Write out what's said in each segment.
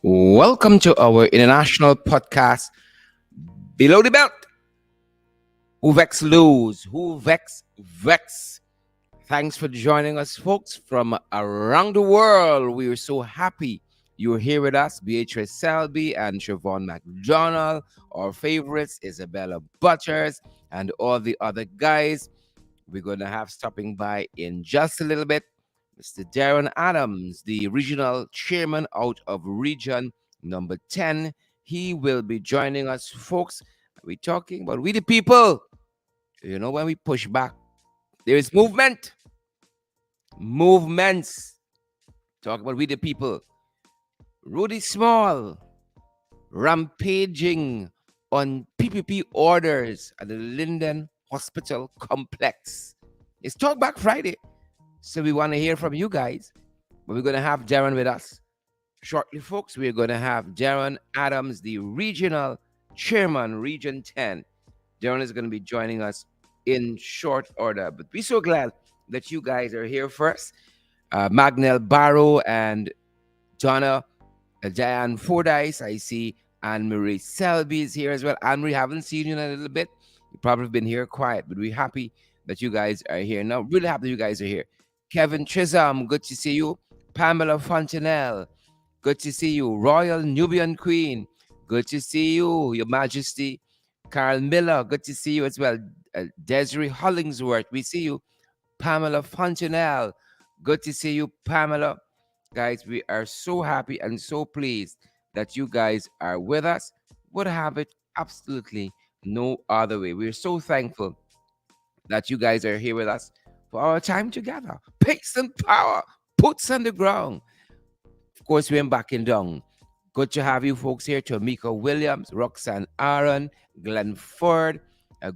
Welcome to our international podcast, Below the Belt. Who vex lose? Who vex? Thanks for joining us, folks, from around the world. We are so happy you're here with us. Beatrice Selby and Siobhan McDonald, our favorites, Isabella Butters, and all the other guys. We're going to have stopping by in just a little bit. Mr. Darren Adams, the regional chairman out of region number 10. He will be joining us, folks. We're talking about we the people. You know, when we push back, there is movement. Movements. Talk about we the people. Rudy Small rampaging on PPP orders at the Linden Hospital Complex. It's Talk Back Friday. So we want to hear from you guys. But we're going to have Darren with us. Shortly, folks, we're going to have Darren Adams, the regional chairman, Region 10. Darren is going to be joining us in short order. But we're so glad that you guys are here first. Magnell Barrow and Donna, Diane Fordyce. I see Anne-Marie Selby is here as well. Anne-Marie, haven't seen you in a little bit. You've probably been here quiet, but we're happy that you guys are here. Now, really happy that you guys are here. Kevin Chisholm, good to see you. Pamela Fontenelle, good to see you. Royal Nubian Queen, good to see you. Your Majesty. Carl Miller, good to see you as well. Desiree Hollingsworth, we see you. Pamela Fontenelle, good to see you, Pamela. Guys, we are so happy and so pleased that you guys are with us. Would have it absolutely no other way. We're so thankful that you guys are here with us for our time together. Pace and power, puts on the ground. Of course, we're backing down. Good to have you folks here. Tamika Williams, Roxanne Aaron, Glenn Ford.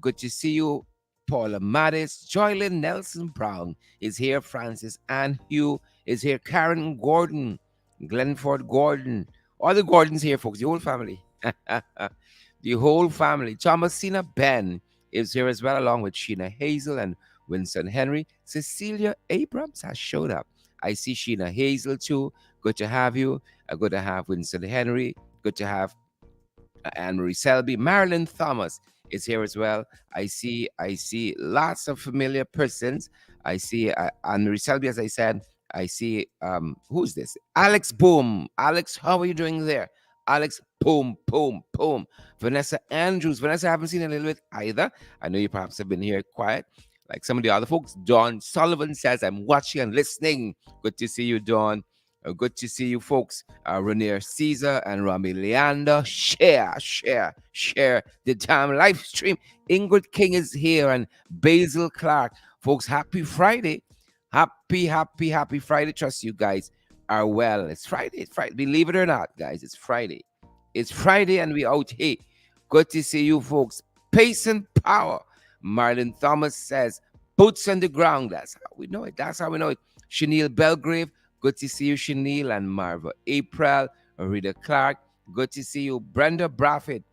Good to see you. Paula Mattis, Joylyn Nelson Brown is here. Francis Ann Hugh is here. Karen Gordon, Glenford Gordon. All the Gordons here, folks. The whole family. The whole family. Thomasina Ben is here as well, along with Sheena Hazel and Winston Henry. Cecilia Abrams has showed up. I see Sheena Hazel too. Good to have you. Good to have Winston Henry. Good to have Anne-Marie Selby. Marilyn Thomas is here as well. I see lots of familiar persons. I see Anne-Marie Selby, as I said. I see who's this? Alex Boom. Alex, how are you doing there? Alex Boom, Boom, Boom. Vanessa Andrews. Vanessa, I haven't seen a little bit either. I know you perhaps have been here quiet, like some of the other folks. Dawn Sullivan says, I'm watching and listening. Good to see you, Dawn. Good to see you, folks. Rainier Caesar and Rami Leander. Share the damn live stream. Ingrid King is here and Basil Clark. Folks, happy Friday. Happy Friday. Trust you guys are well. It's Friday. It's Friday. Believe it or not, guys, it's Friday. It's Friday and we out here. Good to see you, folks. Pace and power. Marlon Thomas says, boots on the ground. That's how we know it. That's how we know it. Chanel Belgrave. Good to see you, Chanel and Marva April, Rita Clark. Good to see you, Brenda Braffett.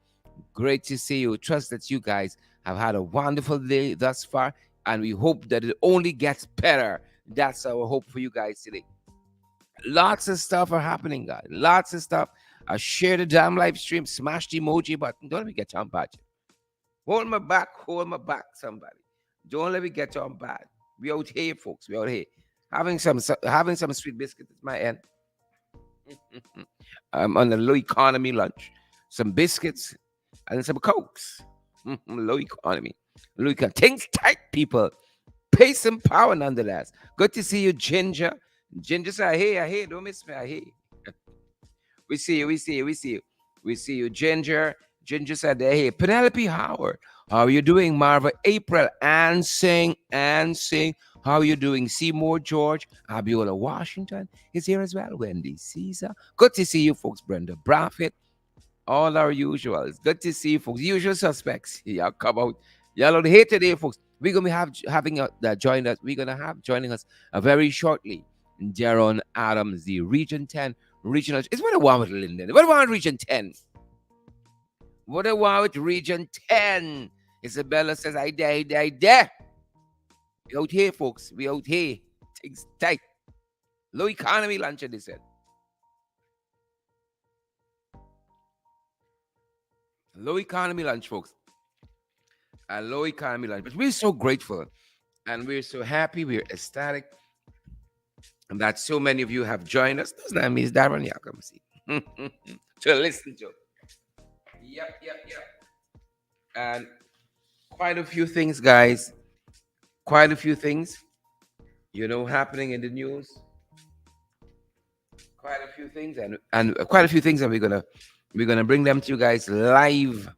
Great to see you. Trust that you guys have had a wonderful day thus far, and we hope that it only gets better. That's our hope for you guys today. Lots of stuff are happening, guys. Lots of stuff. Share the damn live stream. Smash the emoji button. Don't let me get on bad. Hold my back, somebody. Don't let me get on bad. We out here, folks. We out here. Having some sweet biscuits at my end. I'm on a low economy lunch. Some biscuits and some cokes. Low economy. Things tight, people. Pace and power nonetheless. Good to see you, Ginger. Ginger said, hey, don't miss me. Hey. We see you, Ginger. Ginger said, hey, Penelope Howard. How are you doing, Marva April? And sing. How are you doing? Seymour George, Abiola Washington is here as well. Wendy Caesar. Good to see you, folks. Brenda Braffett. All our usuals. Good to see you, folks. Usual suspects. Y'all come out. Y'all out here today, folks. We're going to be having join us. We're going to have joining us very shortly. Jaron Adams, the Region 10 regional. It's what I want with Linden. What I want with Region 10. What I want with Region 10. Isabella says, I dare. We out here, folks. We out here. Things tight. Low economy lunch, they said. Low economy lunch, folks. A low economy lunch. But we're so grateful and we're so happy. We're ecstatic and that so many of you have joined us. Doesn't that mean Darren Yakam? See, to listen to. Yep, yep, yep. And quite a few things, guys. Quite a few things, happening in the news. Quite a few things, and quite a few things, and we're gonna bring them to you guys live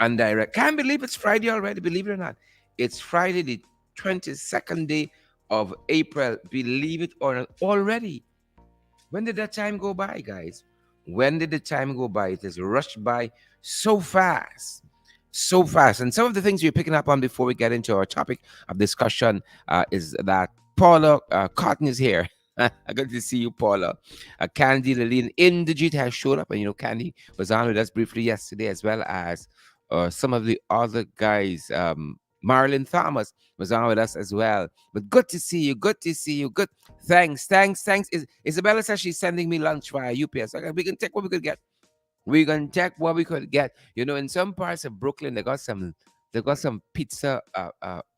and direct. Can't believe it's Friday already. Believe it or not, it's Friday, the 22nd day of April. Believe it or not, already. When did that time go by, guys? When did the time go by? It has rushed by so fast. So fast. And some of the things we're picking up on before we get into our topic of discussion is that Paula Cotton is here. Good to see you, Paula. Candy Lillian Indigit has showed up. And, Candy was on with us briefly yesterday, as well as some of the other guys. Marilyn Thomas was on with us as well. But good to see you. Good to see you. Good. Thanks. Thanks. Thanks. Isabella says she's sending me lunch via UPS. Okay, we can take what we could get. We can check what we could get. In some parts of Brooklyn, they got some pizza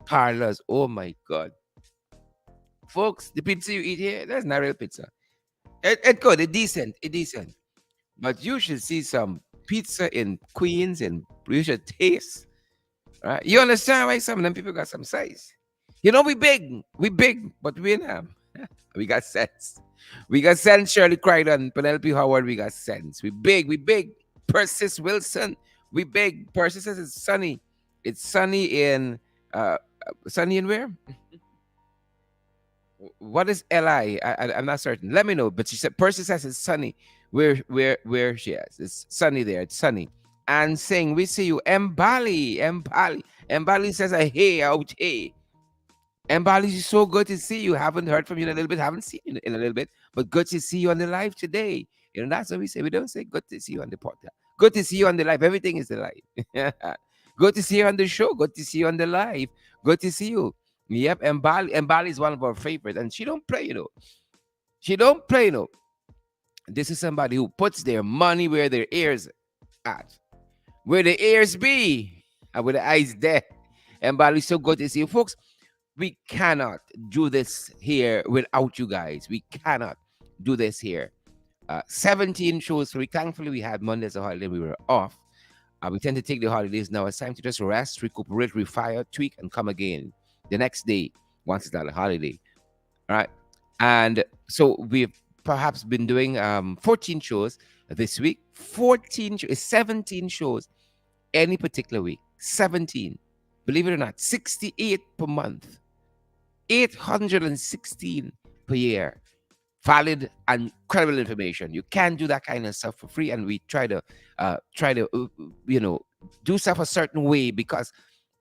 parlors. Oh my God, folks, the pizza you eat here, that's not real pizza. It good, it decent, it decent. But you should see some pizza in Queens, and you should taste. Right? You understand why some of them people got some size? We big, but we not. We got sense. We got sense. Shirley Crichton, Penelope Howard. We got sense. We big. We big. Persis Wilson. We big. Persis says it's sunny. It's sunny in sunny in where? What is Li? I'm not certain. Let me know. But she said Persis says it's sunny. Where she is? It's sunny there. It's sunny. And saying we see you. Mbali. Mbali. Mbali says a hey out hey. And Bali, it's so good to see you. Haven't heard from you in a little bit. Haven't seen you in a little bit. But good to see you on the live today. That's what we say. We don't say good to see you on the podcast. Good to see you on the live. Everything is the live. Good to see you on the show. Good to see you on the live. Good to see you. Yep. And Bali is one of our favorites. And she don't play. She don't play. This is somebody who puts their money where their ears at. Where the ears be. And where the eyes there. And Bali, so good to see you. Folks, we cannot do this here without you guys. We cannot do this here. 17 shows for week. Thankfully, we had Monday as a holiday. We were off. We tend to take the holidays now. It's time to just rest, recuperate, refire, tweak, and come again the next day once it's not a holiday. All right. And so we've perhaps been doing 14 shows this week. 17 shows any particular week. 17. Believe it or not, 68 per month. 816 per year. Valid and credible information. You can't do that kind of stuff for free, and we try to do stuff a certain way because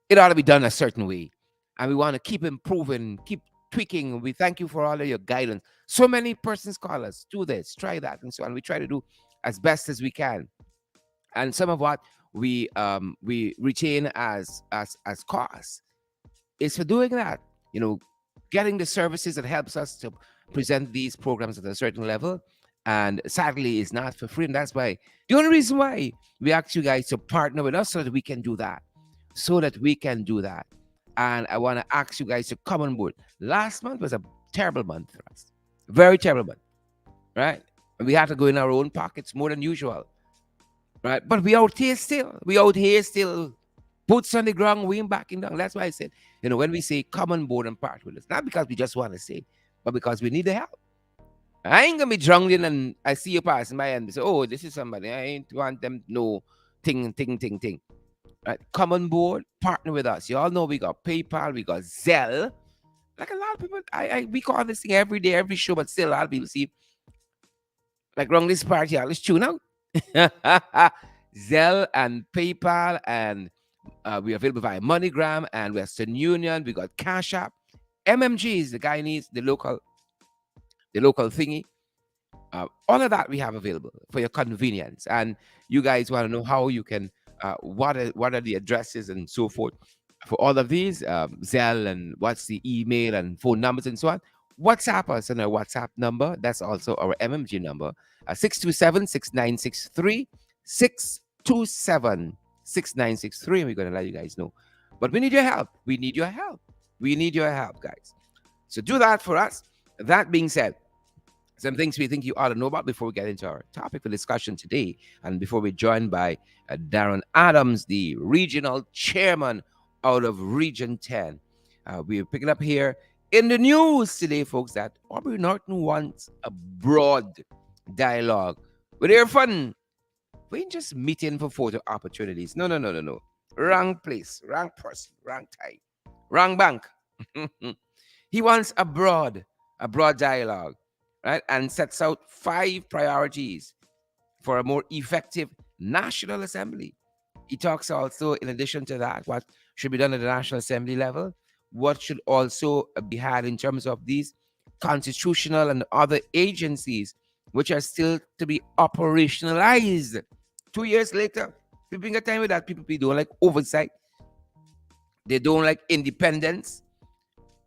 it ought to be done a certain way, and we want to keep improving, keep tweaking. We thank you for all of your guidance. So many persons call us, do this, try that, and so on. We try to do as best as we can, and some of what we retain as costs is for doing that. Getting the services that helps us to present these programs at a certain level, and sadly is not for free. And that's why the only reason why we ask you guys to partner with us so that we can do that. And I want to ask you guys to come on board. Last month was a terrible month for us. Very terrible month. Right? And we had to go in our own pockets more than usual. Right? But we out here still. Boots on the ground, we ain't backing down. That's why I said, when we say come on board and part with us, not because we just want to say, but because we need the help. I ain't gonna be drunk in and I see you passing by and say, oh, this is somebody. I ain't want them to know ting. Right? Come on board, partner with us. You all know we got PayPal, we got Zelle. Like a lot of people, we call this thing every day, every show, but still a lot of people see, like around this party, let's tune out. Zelle and PayPal, and we're available via MoneyGram and Western Union. We got Cash App. MMGs, the guy needs the local thingy. All of that we have available for your convenience. And you guys want to know how you can, what are the addresses and so forth for all of these, Zelle, and what's the email and phone numbers and so on. WhatsApp us on our WhatsApp number. That's also our MMG number, 627-6963. 627 6963. And we're going to let you guys know. But we need your help. We need your help. We need your help, guys. So do that for us. That being said, some things we think you ought to know about before we get into our topic for discussion today. And before we're joined by Darren Adams, the regional chairman out of Region 10. We're picking up here in the news today, folks, that Aubrey Norton wants a broad dialogue with their fun. We ain't just meeting for photo opportunities. No, no, no, no, no. Wrong place, wrong person, wrong time, wrong bank. He wants a broad dialogue, right? And sets out 5 priorities for a more effective National Assembly. He talks also, in addition to that, what should be done at the National Assembly level, what should also be had in terms of these constitutional and other agencies which are still to be operationalized. 2 years later, people get time with that. People don't like oversight. They don't like independence.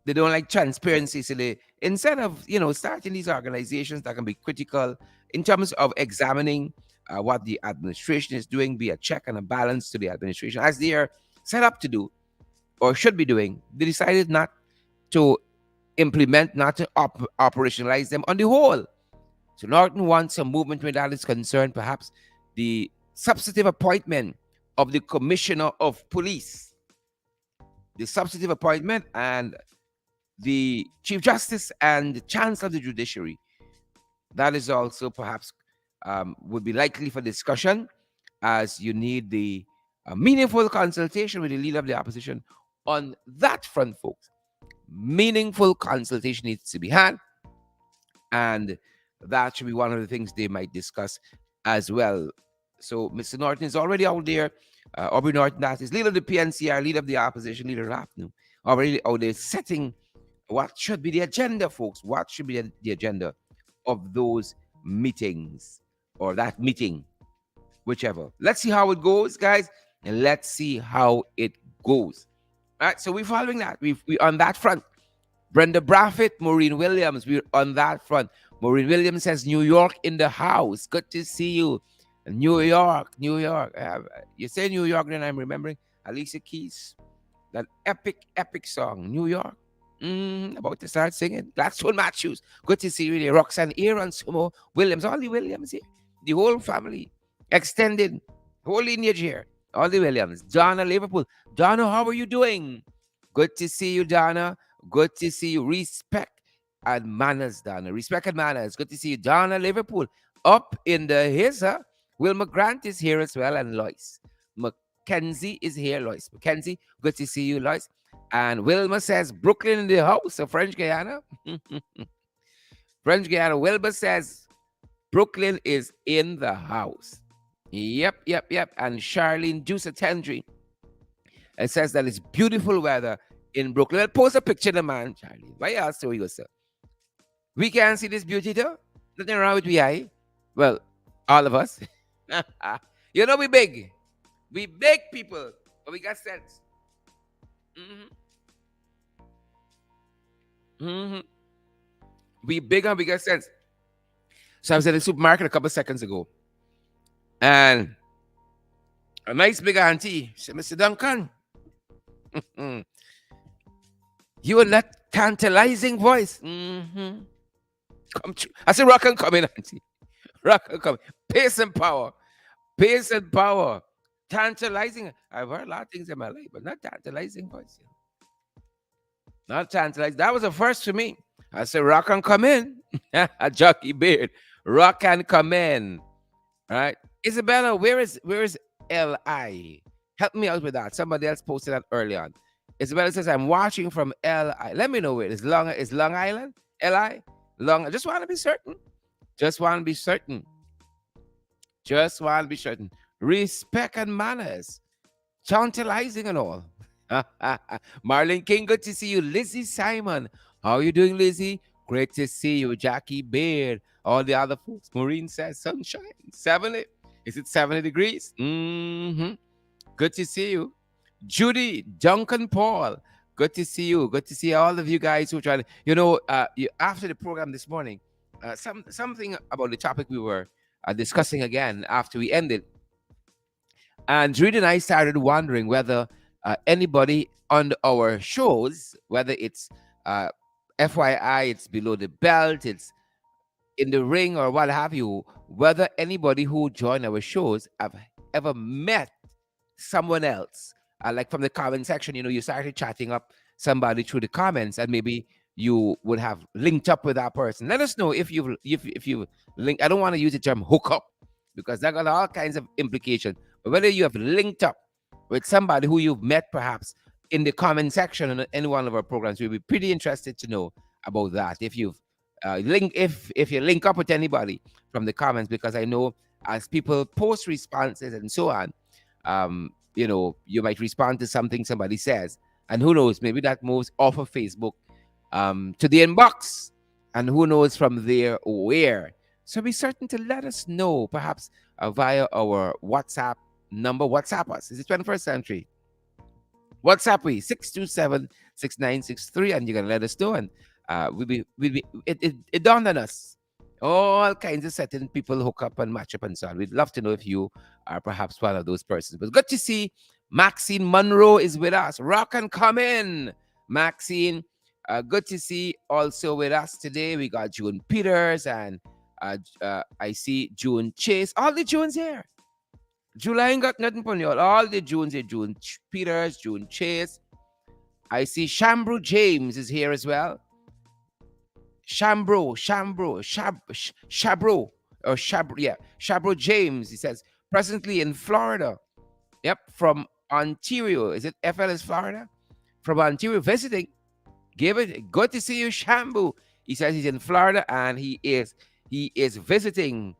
They don't like transparency. So they, instead of starting these organizations that can be critical in terms of examining what the administration is doing, be a check and a balance to the administration as they are set up to do or should be doing, they decided not to implement, not to operationalize them on the whole. So Norton wants a movement where that is concerned, perhaps the substantive appointment of the Commissioner of Police, the substantive appointment, and the Chief Justice and the Chancellor of the Judiciary. That is also perhaps would be likely for discussion, as you need the meaningful consultation with the leader of the opposition on that front, folks. Meaningful consultation needs to be had, and that should be one of the things they might discuss as well. So Mr. Norton is already out there. Aubrey Norton, that is leader of the PNCR, leader of the opposition, leader of APNU, already out there setting what should be the agenda, folks. What should be the agenda of those meetings or that meeting, whichever. Let's see how it goes, guys, and let's see how it goes. All right, so we're following that. We're on that front. Brenda Braffett, Maureen Williams, we're on that front. Maureen Williams says, New York in the house. Good to see you. New York, New York. You say New York, then I'm remembering Alicia Keys, that epic song, New York. About to start singing. Gladstone Matthews. Good to see you there. Roxanne Aaron, Sumo Williams, all the Williams here. The whole family. Extended. Whole lineage here. All the Williams. Donna Liverpool. Donna, how are you doing? Good to see you, Donna. Good to see you. Respect and manners, Donna. Respect and manners. Good to see you. Donna Liverpool. Up in the hizzer. Wilma Grant is here as well. And Lois. Mackenzie is here, Lois. Mackenzie, good to see you, Lois. And Wilma says, Brooklyn in the house of French Guiana. French Guiana. Wilma says, Brooklyn is in the house. Yep. And Charlene Dusa-Tendry. It says that it's beautiful weather in Brooklyn. I'll post a picture of the man, Charlene. Why else do we go, sir? We can't see this beauty, though. Nothing wrong with we. Well, all of us. We big. We big people, but we got sense. We big and we got sense. So I was at the supermarket a couple of seconds ago, and a nice big auntie said, Mr. Duncan, you and that tantalizing voice. Come true. I said, rock and come in, auntie. Rock and come in. Pace and power. Pace and power. Tantalizing. I've heard a lot of things in my life, but not tantalizing voice. Not tantalizing. That was a first for me. I said, rock and come in. A jockey beard. Rock and come in. All right. Isabella, where is L.I.? Help me out with that. Somebody else posted that early on. Isabella says, I'm watching from L.I. Let me know where it is. Is Long Island? L.I.? I just want to be certain. Just want to be certain. Respect and manners. Tantalizing and all. Marlon King, good to see you. Lizzie Simon. How are you doing, Lizzie? Great to see you. Jackie Beard. All the other folks. Maureen says sunshine. 70. Is it 70 degrees? Good to see you. Judy, Duncan Paul. Good to see you. Good to see all of you guys who try to, after the program this morning, something about the topic we were discussing again after we ended. And Reed and I started wondering whether anybody on our shows, whether it's uh, FYI, it's below the belt, it's in the ring or what have you, whether anybody who joined our shows have ever met someone else, like from the comment section. You started chatting up somebody through the comments, and maybe you would have linked up with that person. Let us know if you link. I don't want to use the term hook up because that got all kinds of implication. But whether you have linked up with somebody who you've met perhaps in the comment section on any one of our programs, we'll be pretty interested to know about that. If you've if you link up with anybody from the comments, because I know as people post responses and so on, you might respond to something somebody says, and who knows, maybe that moves off of Facebook to the inbox, and who knows from there where. So be certain to let us know, perhaps via our WhatsApp number. WhatsApp us. It's the 21st century. WhatsApp we 627-6963, and you're gonna let us know, and it dawned on us. All kinds of certain people hook up and match up and so on. We'd love to know if you are perhaps one of those persons. But good to see Maxine Monroe is with us. Rock and come in, Maxine. Good to see also with us today. We got June Peters, and I see June Chase. All the Junes here. July ain't got nothing for you. All the Junes here. June Peters, June Chase. I see Shambro James is here as well. Shabro, or Shabro James. He says, presently in Florida. Yep, from Ontario. Is it FLS, Florida? From Ontario, visiting. Give it. Good to see you, Shambu. He says he's in Florida and he is visiting.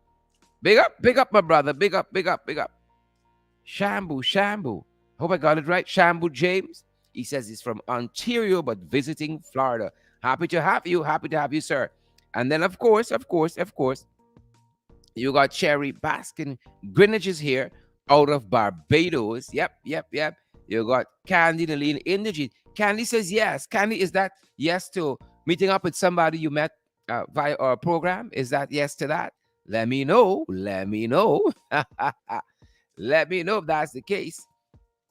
Big up, my brother. Big up, big up, big up. Shambu. Hope I got it right. Shambu James. He says he's from Ontario but visiting Florida. Happy to have you. Happy to have you, sir. And then, of course, you got Cherry Baskin Greenwich is here out of Barbados. Yep. You got Candy Naline Indigene. Candy says yes. Candy, is that yes to meeting up with somebody you met via our program? Is that yes to that? Let me know. Let me know. Let me know if that's the case.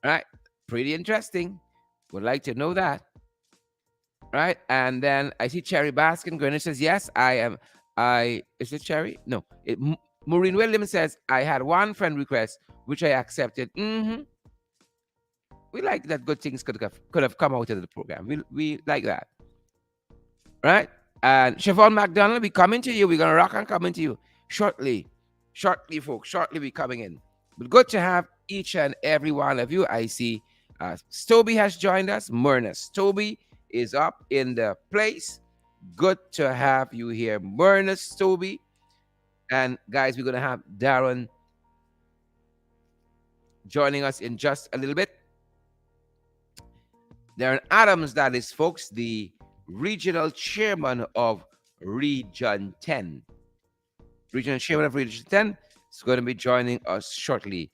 All right. Pretty interesting. Would like to know that. Right. And then I see Cherry Baskin Greenwich says, yes, I am. Is it Cherry? No. Maureen Williams says, I had one friend request, which I accepted. We like that good things could have come out of the program. We like that. Right? And Siobhan McDonald, we coming to you. We're going to rock and coming to you shortly. Shortly, folks. Shortly, we coming in. But good to have each and every one of you. I see Stoby has joined us. Myrna Stoby is up in the place. Good to have you here, Myrna Stoby. And guys, we're going to have Darren joining us in just a little bit. Darren Adams, that is, folks, the regional chairman of Region 10. Regional chairman of Region 10 is going to be joining us shortly.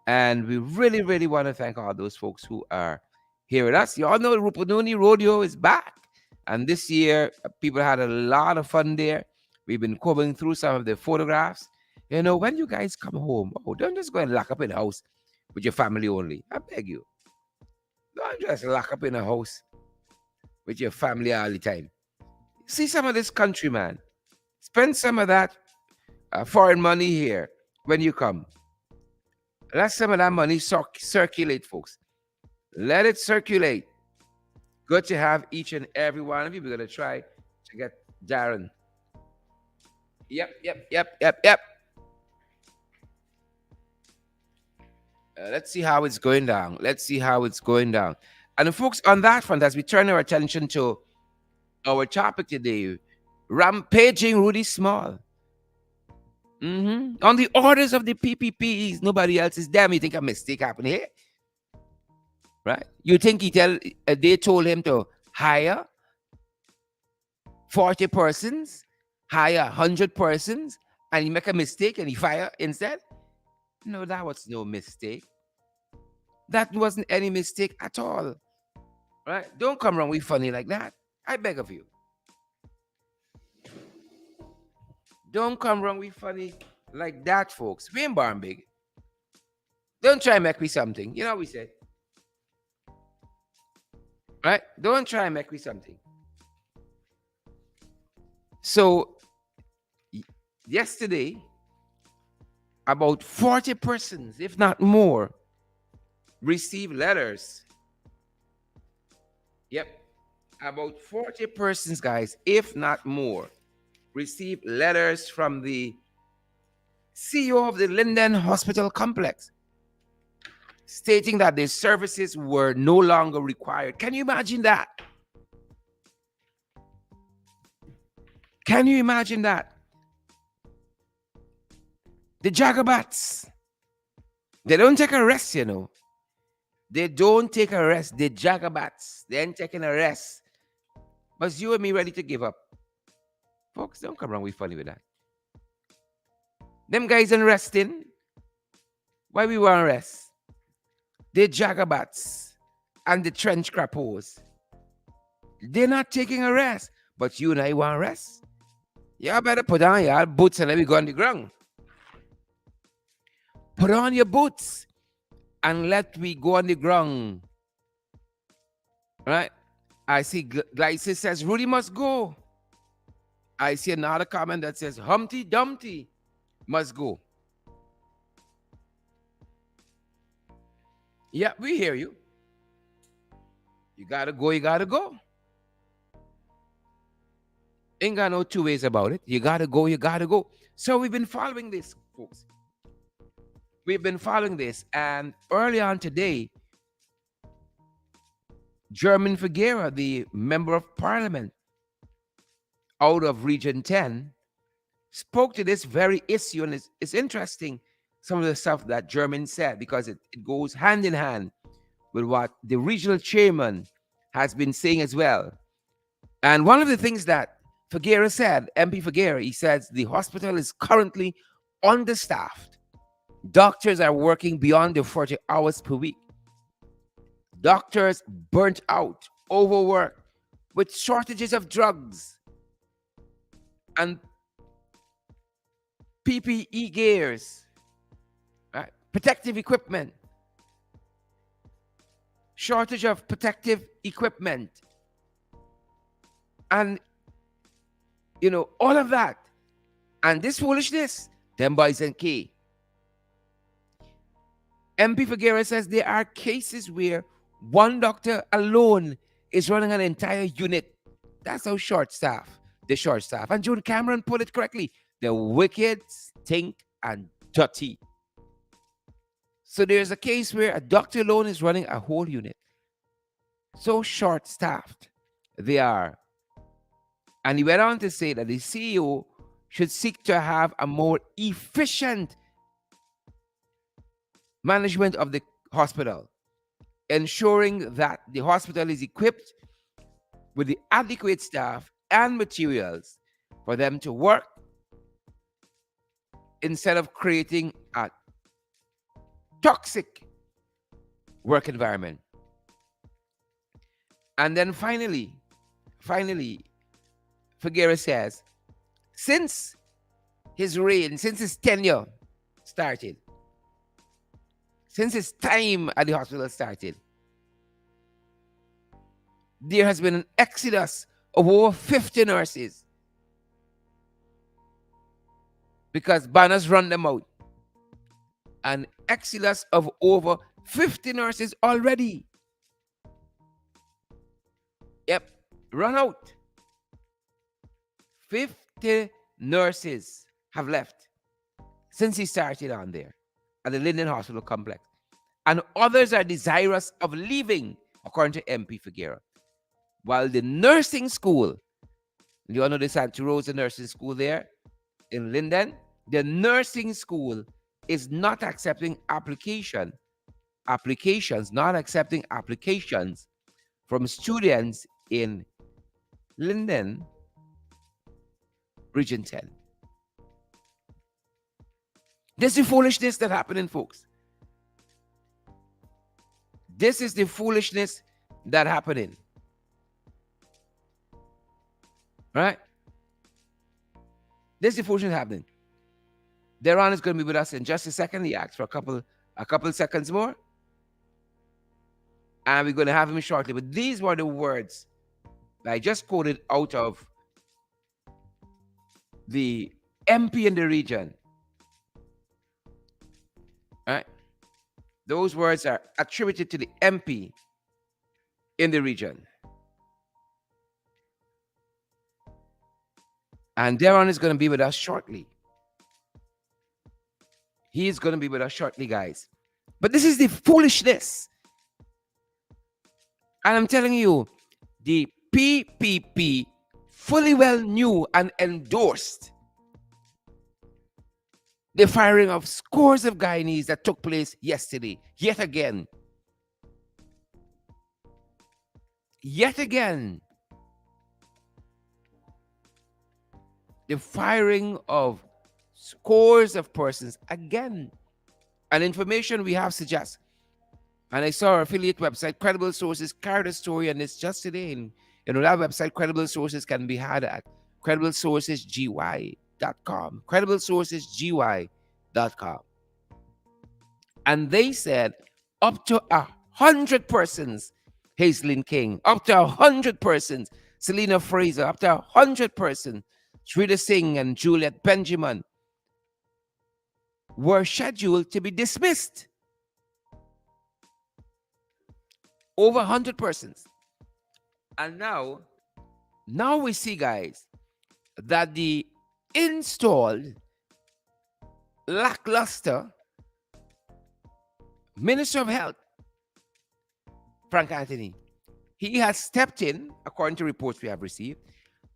And we really, really want to thank all those folks who are here with us. You all know Rupununi Rodeo is back. And this year, people had a lot of fun there. We've been combing through some of the photographs. When you guys come home, don't just go and lock up in the house with your family only. I beg you. Don't just lock up in a house with your family all the time. See some of this country, man. Spend some of that foreign money here when you come. Let some of that money circulate, folks. Let it circulate. Good to have each and every one of you. We're going to try to get Darren. Yep. Let's see how it's going down. And folks, on that front, as we turn our attention to our topic today, rampaging Rudy Small. On the orders of the PPPs, nobody else is there. You think a mistake happened here? Right? You think they told him to hire 40 persons, hire 100 persons, and he make a mistake and he fire instead? No, that was no mistake. That wasn't any mistake at all. Right? Don't come around with funny like that. I beg of you. Don't come wrong with funny like that, folks. We ain't born big. Don't try and make me something. You know what we say, right? Don't try and make me something. So y- yesterday, about 40 persons, if not more, received letters. Yep, about 40 persons, guys, if not more, received letters from the CEO of the Linden Hospital Complex stating that their services were no longer required. Can you imagine that? Can you imagine that? The Jagabats, they don't take a rest, you know. They don't take a rest. The Jagabats, they ain't taking a rest. But you and me ready to give up. Folks, don't come around with funny with that. Them guys ain't resting. Why we want rest? The Jagabats and the trench crappos, they're not taking a rest. But you and I want rest. Y'all better put on your boots and let me go on the ground. Put on your boots and let me go on the ground. Right? I see Glycis says Rudy must go. I see another comment that says Humpty Dumpty must go. Yeah, we hear you. You gotta go, you gotta go. Ain't got no two ways about it. You gotta go, you gotta go. So we've been following this, folks. We've been following this, and early on today, German Figuera, the member of parliament out of Region 10, spoke to this very issue. And it's interesting, some of the stuff that German said, because it goes hand in hand with what the regional chairman has been saying as well. And one of the things that Figuera said, MP Figuera, he says the hospital is currently understaffed. Doctors are working beyond their 40 hours per week. Doctors burnt out, overworked, with shortages of drugs and PPE gears, right? Protective equipment, shortage of protective equipment, and all of that. And this foolishness, them boys and key. MP Figuera says there are cases where one doctor alone is running an entire unit. That's how the short staff. And June Cameron put it correctly. The wicked stink and dirty. So there's a case where a doctor alone is running a whole unit. So short staffed they are. And he went on to say that the CEO should seek to have a more efficient management of the hospital, ensuring that the hospital is equipped with the adequate staff and materials for them to work instead of creating a toxic work environment. And then finally, Figuera says, since since his tenure started, since his time at the hospital started, there has been an exodus of over 50 nurses because banners run them out. An exodus of over 50 nurses already. Yep, run out. 50 nurses have left since he started on there at the Linden Hospital complex. And others are desirous of leaving, according to MP Figuera. While the nursing school, you all know the Santa Rosa Nursing School there in Linden, the nursing school is not accepting not accepting applications from students in Linden, Region 10. This is the foolishness that happening, folks. This is the foolishness that happening. Right? This is the foolishness happening. Deron is going to be with us in just a second. He asked for a couple A couple seconds more, and we're going to have him shortly. But these were the words that I just quoted out of the MP in the region. Right? Those words are attributed to the MP in the region. And Darren is going to be with us shortly. He is going to be with us shortly, guys. But this is the foolishness. And I'm telling you, the PPP fully well knew and endorsed the firing of scores of Guyanese that took place yesterday. Yet again. Yet again. The firing of scores of persons again. And information we have suggests, and I saw our affiliate website, Credible Sources, carried a story on this just today. And that website, Credible Sources, can be had at crediblesourcesgy.com. Crediblesourcesgy.com. And they said up to 100 persons, Hazelin King, up to 100 persons, Selena Fraser, up to 100 persons, Shrita Singh and Juliet Benjamin were scheduled to be dismissed. Over 100 persons. And now we see, guys, that the installed lackluster Minister of Health, Frank Anthony, he has stepped in, according to reports we have received,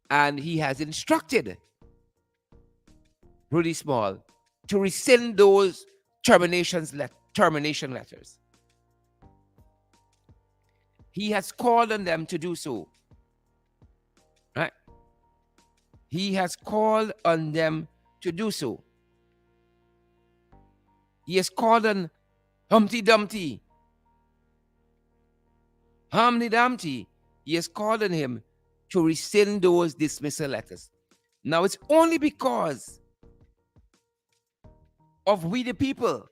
and he has instructed Rudy Small to rescind those termination letters. He has called on them to do so. Right? He has called on them to do so. He has called on Humpty Dumpty, Hamdi Dumpty. He has called on him to rescind those dismissal letters. Now, it's only because of we the people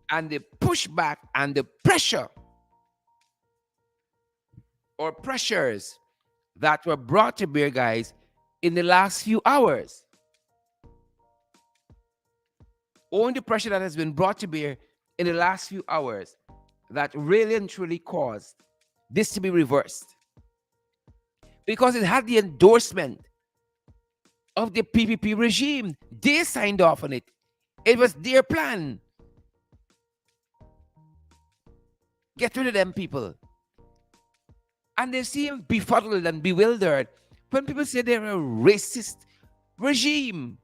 and the pushback and the pressure or pressures that were brought to bear, guys, in the last few hours. Only the pressure that has been brought to bear in the last few hours that really and truly caused this to be reversed. Because it had the endorsement of the PPP regime. They signed off on it. It was their plan. Get rid of them people. And they seem befuddled and bewildered when people say they're a racist regime.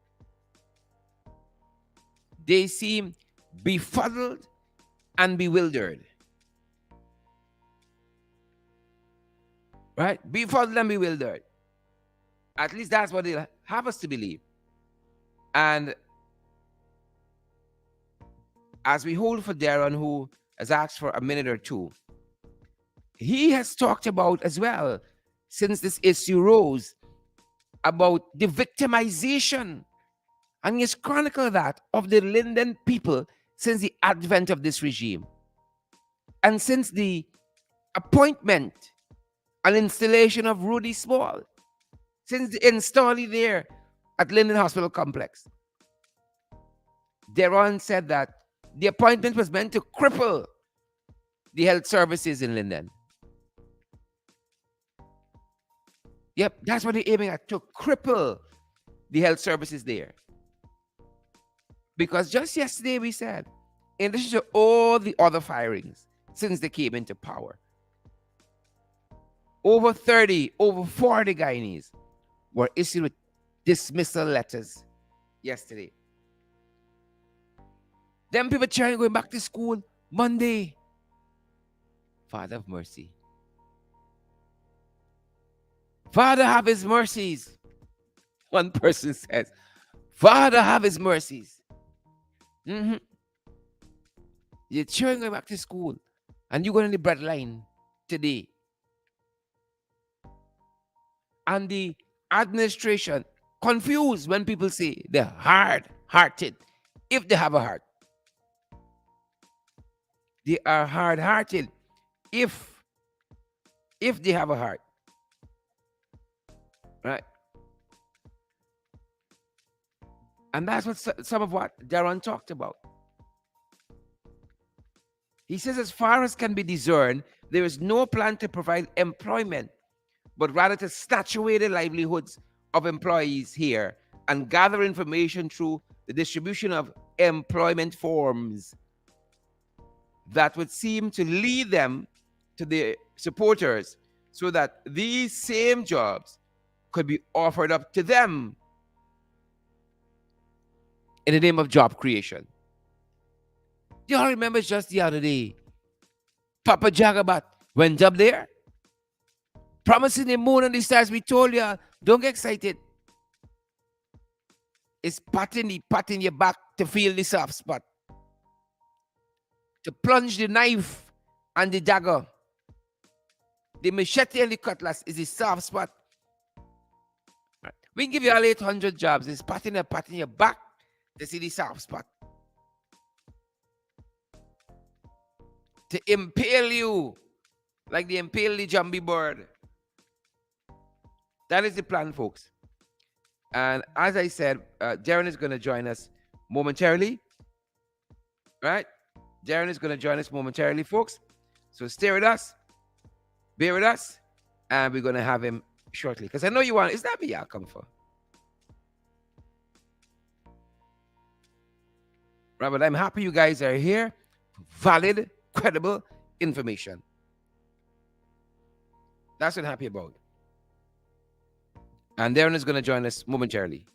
They seem befuddled and bewildered. Right? Befuddled and bewildered. At least that's what they have us to believe. And as we hold for Darren, who has asked for a minute or two, he has talked about as well, since this issue rose, about the victimization, and he has chronicled that, of the Linden people since the advent of this regime. And since the appointment and installation of Rudy Small, since the installing there at Linden Hospital Complex, Deron said that the appointment was meant to cripple the health services in Linden. Yep, that's what they're aiming at, to cripple the health services there. Because just yesterday we said, in addition to all the other firings since they came into power, over 30, over 40 Guyanese were issued with dismissal letters yesterday. Them people trying going back to school Monday. Father of mercy. Father, have his mercies. One person says, Father, have his mercies. You're trying going back to school, and you're going on the breadline today. And the administration confused when people say they're hard-hearted, if they have a heart. They are hard-hearted if they have a heart, right? And that's what some of what Darren talked about. He says, as far as can be discerned, there is no plan to provide employment, but rather to saturate the livelihoods of employees here and gather information through the distribution of employment forms that would seem to lead them to the supporters so that these same jobs could be offered up to them in the name of job creation. Y'all remember just the other day, Papa Jagabat went up there, promising the moon and the stars. We told you, don't get excited. It's patting your back to feel the soft spot, to plunge the knife and the dagger. The machete and the cutlass is the soft spot. Right. We can give you all 800 jobs. It's patting your back to see the soft spot. To impale you like they impale the Jumbie bird. That is the plan, folks. And as I said, Darren is going to join us momentarily. Right? Darren is going to join us momentarily, folks. So stay with us, bear with us, and we're going to have him shortly. Because I know you want, is that me y'all come for? Right, but I'm happy you guys are here. Valid, credible information. That's what I'm happy about. And Darren is going to join us momentarily.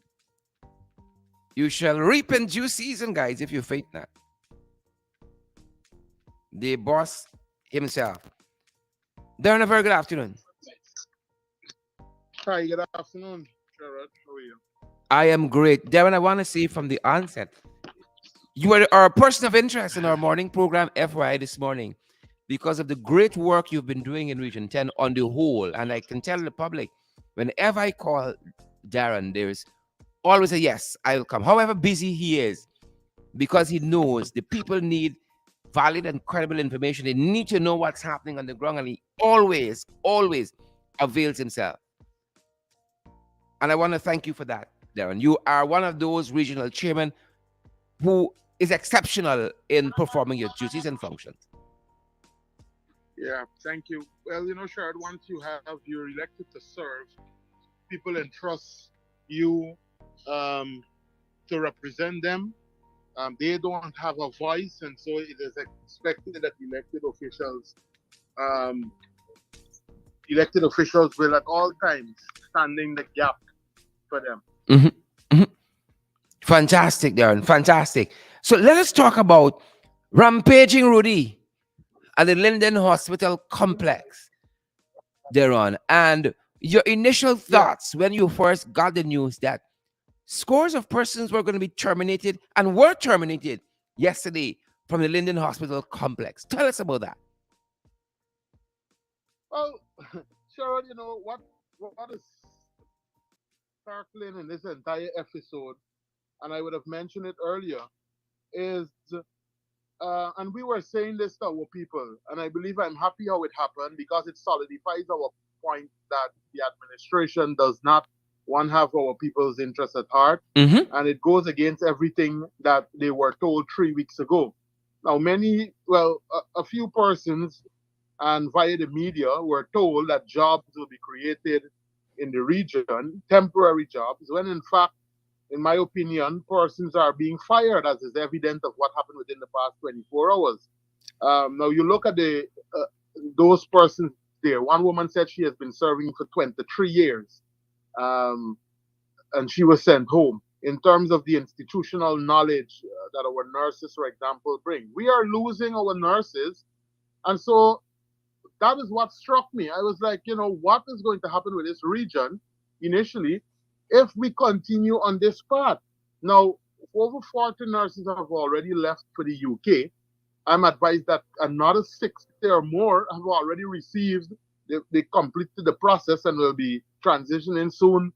You shall reap in due season, guys, if you faint not. The boss himself. Darren, a very good afternoon. Hi, good afternoon, Gerard. How are you? I am great. Darren, I want to say from the onset, you are a person of interest in our morning program, FYI, this morning, because of the great work you've been doing in Region 10 on the whole. And I can tell the public, whenever I call Darren, there's always a yes, I'll come. However busy he is, because he knows the people need valid and credible information. They need to know what's happening on the ground, and he always, always avails himself. And I want to thank you for that, Darren. You are one of those regional chairmen who is exceptional in performing your duties and functions. Yeah, thank you. Well, Gerard, once you're elected to serve, people entrust you um, to represent them. They don't have a voice, and so it is expected that um, elected officials will at all times standing the gap for them. Mhm, mhm. Fantastic, Darren. Fantastic. So let us talk about rampaging Rudy at the Linden Hospital complex, Darren, and your initial Yeah. thoughts when you first got the news that scores of persons were going to be terminated and were terminated yesterday from the Linden Hospital complex. Tell us about that. Well, Gerard, what is sparkling in this entire episode, and I would have mentioned it earlier, is and we were saying this to our people, and I believe I'm happy how it happened because it solidifies our point that the administration does not one have our people's interest at heart, Mm-hmm. and it goes against everything that they were told 3 weeks ago. Now, a few persons and via the media were told that jobs will be created in the region, temporary jobs, when in fact, in my opinion, persons are being fired, as is evident of what happened within the past 24 hours. Now, you look at those persons there. One woman said she has been serving for 23 years, um, and she was sent home. In terms of the institutional knowledge that our nurses, for example, bring, we are losing our nurses, and so that is what struck me. I was like, what is going to happen with this region initially if we continue on this path? Now, over 40 nurses have already left for the UK. I'm advised that another 60 or more have already received, they completed the process and will be transitioning soon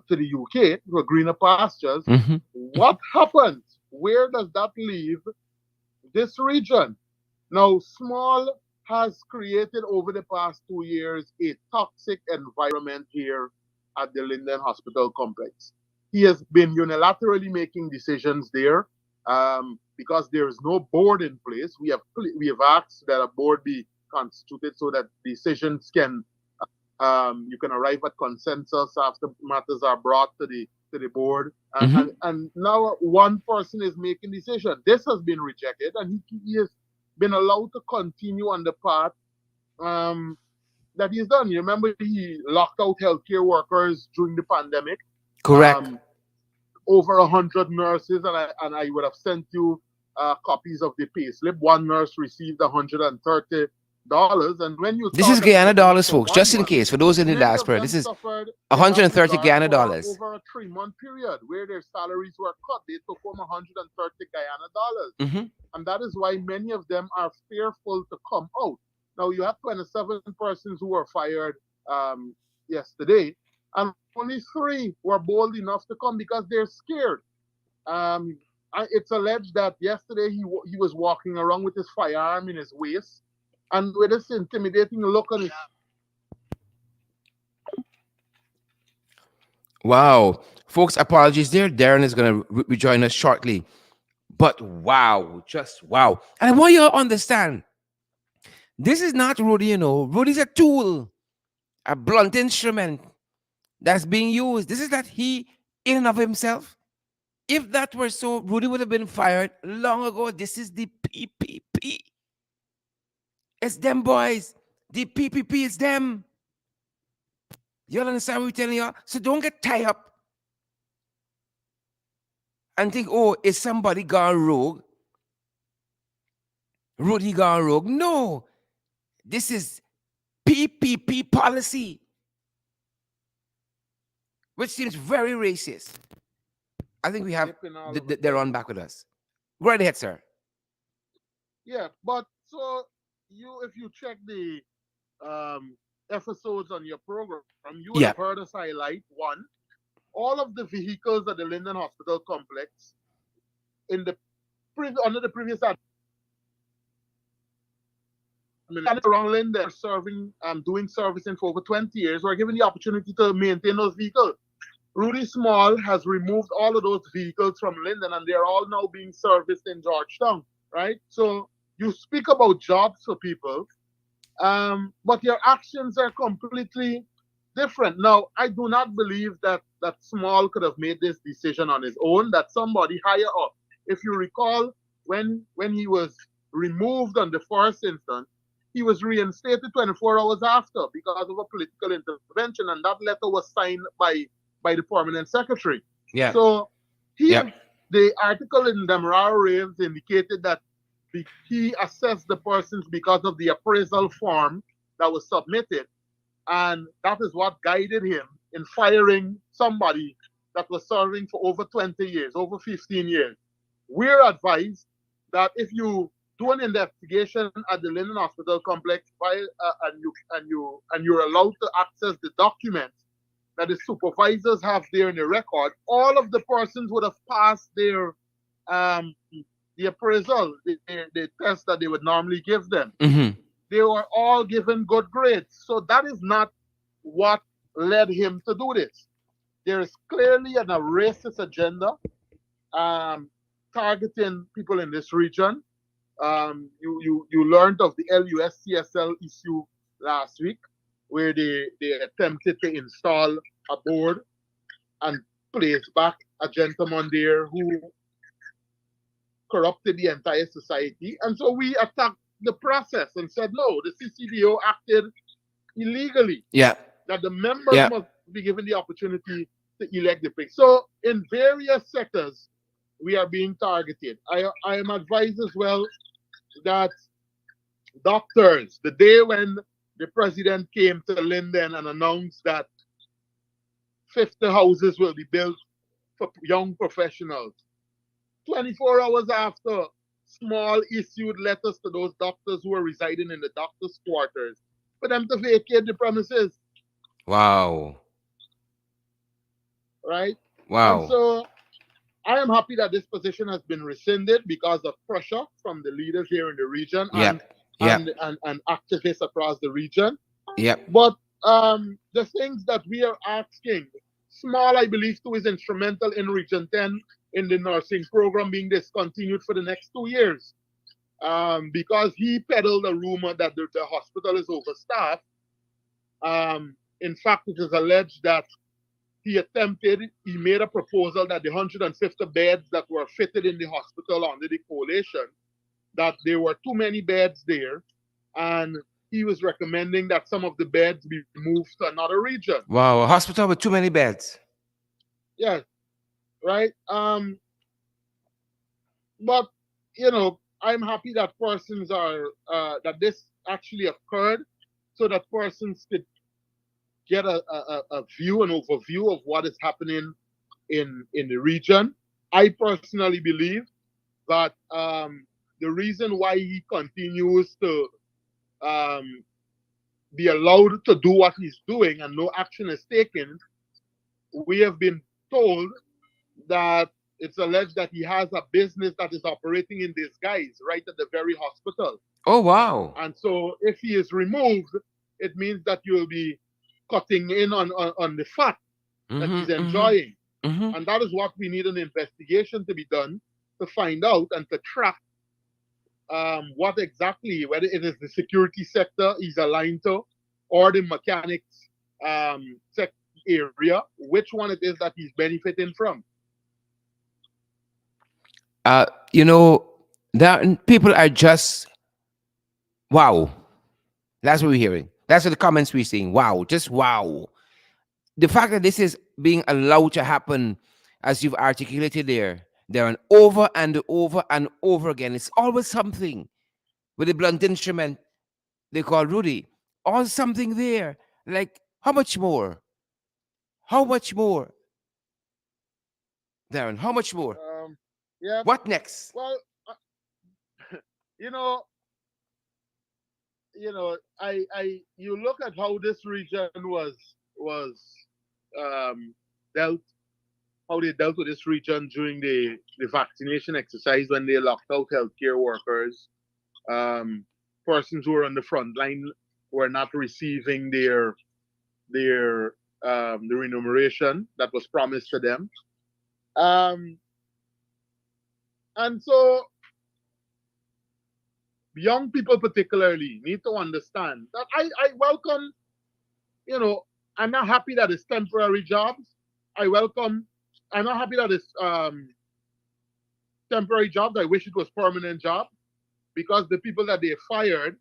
to the UK for greener pastures. Mm-hmm. What happens? Where does that leave this region? Now, Small has created over the past 2 years a toxic environment here at the Linden Hospital complex. He has been unilaterally making decisions there because there is no board in place. We have asked that a board be constituted so that decisions can you can arrive at consensus after matters are brought to the board. Mm-hmm. And now one person is making decision. This has been rejected, and he has been allowed to continue on the path um, that he's done. You remember he locked out healthcare workers during the pandemic. Correct. Um, Over 100 nurses, and I would have sent you copies of the payslip. One nurse received $130, and when you This is thought that it Guyana was enough dollars, for folks. one Just in month, case, for those in the many of diaspora, them this is suffered in that 130 regard Guyana for dollars. over a 3 month period where their salaries were cut. They took home 130 Guyana dollars. Mm-hmm. And that is why many of them are fearful to come out. Now, you have 27 persons who were fired yesterday, and only three were bold enough to come because they're scared. Um, it's alleged that yesterday he was walking around with his firearm in his waist and with this intimidating look on his. Wow. Folks, apologies there. Darren is going to rejoin us shortly. But wow, just wow. And I want you to understand this is not Rudy, you know. Rudy's a tool, a blunt instrument that's being used. This is not he in and of himself. If that were so, Rudy would have been fired long ago. This is the PPP. It's them boys. The PPP is them. You understand what we're telling you? So don't get tied up and think, oh, is somebody gone rogue? Rudy gone rogue? No. This is PPP policy, which seems very racist. I think we have Dipping all of a they're on sudden. back with us. Go right ahead, sir. Yeah, but so if you check the um, episodes on your program, you would have Yeah. heard us highlight one, all of the vehicles at the Linden Hospital complex in the under the previous around Linden serving doing servicing for over 20 years were given the opportunity to maintain those vehicles. Rudy Small has removed all of those vehicles from Linden, and they're all now being serviced in Georgetown, right? So you speak about jobs for people, but your actions are completely different. Now, I do not believe that Small could have made this decision on his own. That somebody higher up. If you recall, when he was removed on the first instance, he was reinstated 24 hours after because of a political intervention, and that letter was signed by the permanent secretary. Yeah. So he Yeah. the article in the Demerara Raves indicated that he assessed the persons because of the appraisal form that was submitted, and that is what guided him in firing somebody that was serving for over 20 years, over 15 years. We're advised that if you do an investigation at the Linden Hospital complex and you're allowed to access the documents that the supervisors have there in the record, all of the persons would have passed their um, the appraisal, the test that they would normally give them. Mm-hmm. They were all given good grades. So that is not what led him to do this. There is clearly a racist agenda um, targeting people in this region. You learned of the LUSCSL issue last week, where they attempted to install a board and place back a gentleman there who corrupted the entire society. And so we attacked the process and said, no, the CCDO acted illegally, Yeah. that the members Yeah. must be given the opportunity to elect the pick. So in various sectors, we are being targeted. I am advised as well that doctors, the day when the president came to Linden and announced that 50 houses will be built for young professionals, 24 hours after, Small issued letters to those doctors who were residing in the doctors' quarters for them to vacate the premises, Wow. right? And Wow. so I am happy that this position has been rescinded because of pressure from the leaders here in the region and Yep. Yep. activists across the region. Yep. But the things that we are asking, Small, I believe, too, is instrumental in Region 10 in the nursing program being discontinued for the next 2 years. Because he peddled a rumor that the hospital is overstaffed. In fact, it is alleged that he made a proposal that the 150 beds that were fitted in the hospital under the coalition, that there were too many beds there, and he was recommending that some of the beds be moved to another region. Wow. A hospital with too many beds. Yes, right. But I'm happy that persons are that this actually occurred, so that persons could get a view, an overview of what is happening in the region. I personally believe that the reason why he continues to um, be allowed to do what he's doing and no action is taken, we have been told that it's alleged that he has a business that is operating in disguise right at the very hospital. Oh wow. And so if he is removed, it means that you will be cutting in on the fat that Mm-hmm. he's Mm-hmm. enjoying. Mm-hmm. And that is what we need an investigation to be done to find out and to track what exactly, whether it is the security sector he's aligned to or the mechanics area, which one it is that he's benefiting from. Uh, you know, that people are just wow. That's what we're hearing. That's what the comments we're seeing. Wow, just wow. The fact that this is being allowed to happen, as you've articulated there and over and over again. It's always something with a blunt instrument they call Rudy. Always something there. Like, how much more? How much more, Darren? How much more? Um, yeah, What next? well, you know, you look at how this region was um, dealt, how they dealt with this region during the vaccination exercise when they locked out healthcare workers, um, persons who were on the front line were not receiving their the remuneration that was promised to them. Um, and so young people particularly need to understand that I welcome, you know, I'm not happy that it's temporary jobs. I welcome, I'm not happy that it's temporary jobs. I wish it was permanent jobs because the people that they fired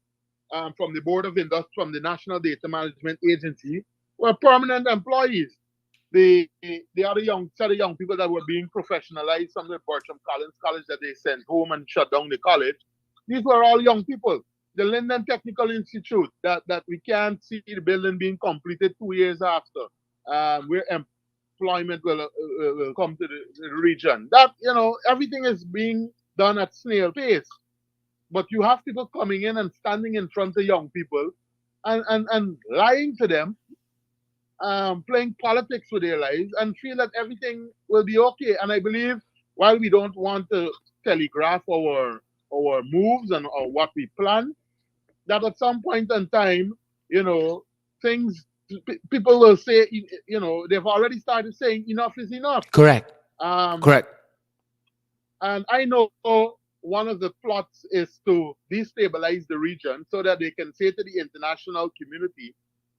from the Board of Industry, from the National Data Management Agency, were permanent employees. The other young set of young people that were being professionalized from the Bertram College that they sent home and shut down the college, these were all young people. The Linden Technical Institute that we can't see the building being completed 2 years after, where employment will come to the region. That everything is being done at snail pace, but you have people coming in and standing in front of young people and lying to them, playing politics with their lives and feel that everything will be okay. And I believe while we don't want to telegraph our moves and or what we plan, that at some point in time, you know, things people will say, they've already started saying enough is enough. Correct. Um, Correct. and I know one of the plots is to destabilize the region so that they can say to the international community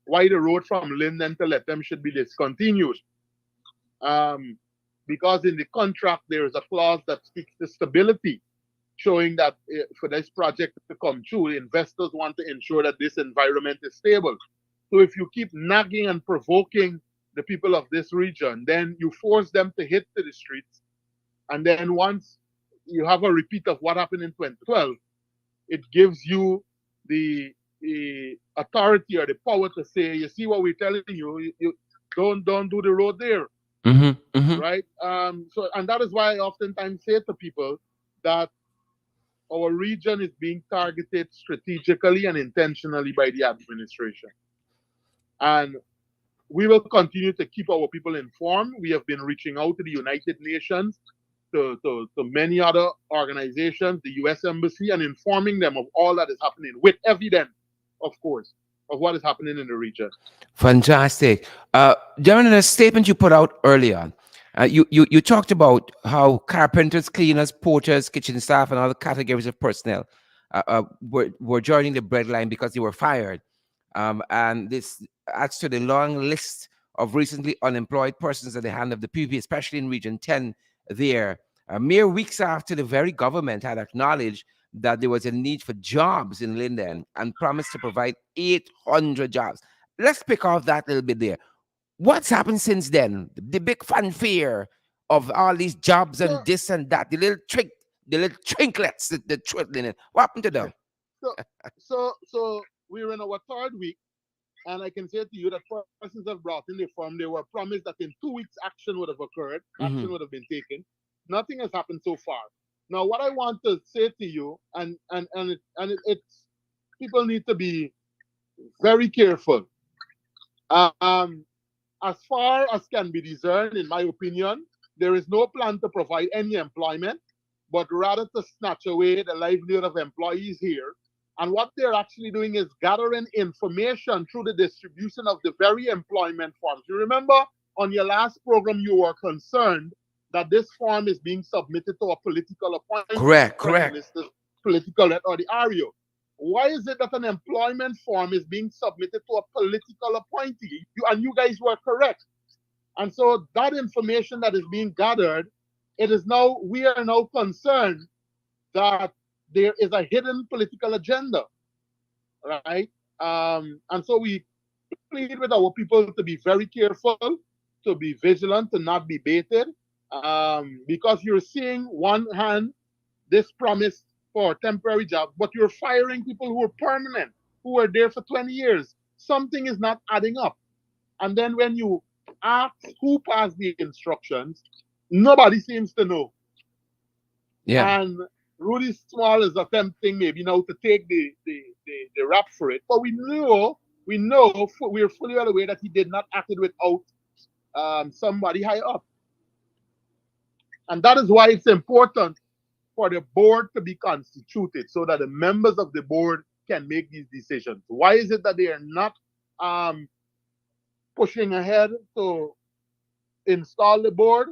why the road from Linden to Lethem should be discontinued. Um, because in the contract there is a clause that speaks to stability, showing that for this project to come true, investors want to ensure that this environment is stable. So if you keep nagging and provoking the people of this region, then you force them to hit to the streets. And then once you have a repeat of what happened in 2012, it gives you the authority or the power to say, you see what we're telling you, you don't do the road there, Mm-hmm. Mm-hmm. right? So and that is why I oftentimes say to people that our region is being targeted strategically and intentionally by the administration. And we will continue to keep our people informed. We have been reaching out to the United Nations to many other organizations, the U.S. Embassy, and informing them of all that is happening with evidence, of course, of what is happening in the region. Fantastic. Darren, in a statement you put out earlier, you talked about how carpenters, cleaners, porters, kitchen staff, and other categories of personnel were joining the breadline because they were fired. And this adds to the long list of recently unemployed persons at the hand of the PPP, especially in Region 10 there. Mere weeks after the very government had acknowledged that there was a need for jobs in Linden and promised to provide 800 jobs. Let's pick off that little bit there. What's happened since then? The big fanfare of all these jobs So, and this and that, the little trinklets, the twiddling it. What happened to them? so, so we're in our third week, and I can say to you that persons have brought in the firm. They were promised that in 2 weeks action would have occurred, action Hmm. would have been taken. Nothing has happened so far. Now, what I want to say to you, it's people need to be very careful. Um, as far as can be discerned, in my opinion, there is no plan to provide any employment, but rather to snatch away the livelihood of employees here. And what they're actually doing is gathering information through the distribution of the very employment forms. You remember on your last program, you were concerned that this form is being submitted to a political appointee, the Correct, prime correct. minister's political head or the REO. Why is it that an employment form is being submitted to a political appointee? And you guys were correct. And so that information that is being gathered, it is now we are now concerned that there is a hidden political agenda, right? And so we plead with our people to be very careful, to be vigilant, to not be baited, because you're seeing one hand this promise for temporary jobs, but you're firing people who are permanent, who are there for 20 years. Something is not adding up. And then when you ask who passed the instructions, nobody seems to know. Yeah. And Rudy Small is attempting maybe now to take the rap for it. But we know, we're fully well aware that he did not act it without somebody high up. And that is why it's important for the board to be constituted so that the members of the board can make these decisions. Why is it that they are not um, pushing ahead to install the board?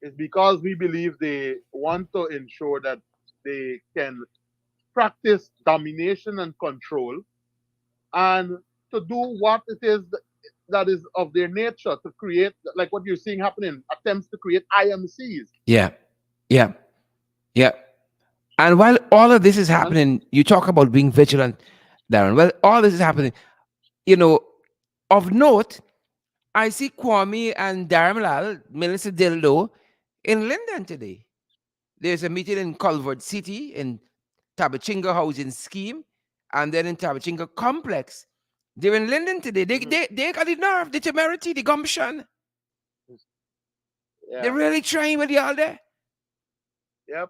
Is because we believe they want to ensure that they can practice domination and control and to do what it is that is of their nature to create, like what you're seeing happening, attempts to create IMCs. Yeah. Yeah. Yeah. And while all of this is And happening, you talk about being vigilant, Darren. Well, all this is happening. You know, of note, I see Kwame and Darmalal, Melissa Dildo, in Linden today. There's a meeting in Culvert City, in Tabachinga Housing Scheme, and then in Tabachinga Complex. They're in Linden today. They, mhm, they, they got the nerve, the temerity, the gumption. They're yeah, really trying with y'all there. yep,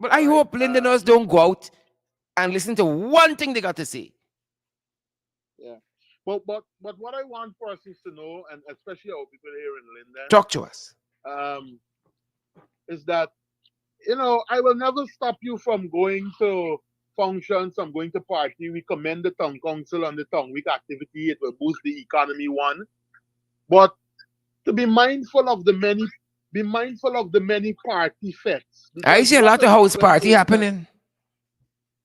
But I right. hope Lindeners don't go out and listen to one thing they got to say. Yeah. But what I want persons to know, and especially our people here in Linden, Talk to us. is that I will never stop you from going to functions, from going to party. We commend the town council on the town week activity. It will boost the economy one. But to be mindful of the many party fets. I Because see a what lot has of house happened party is that happening.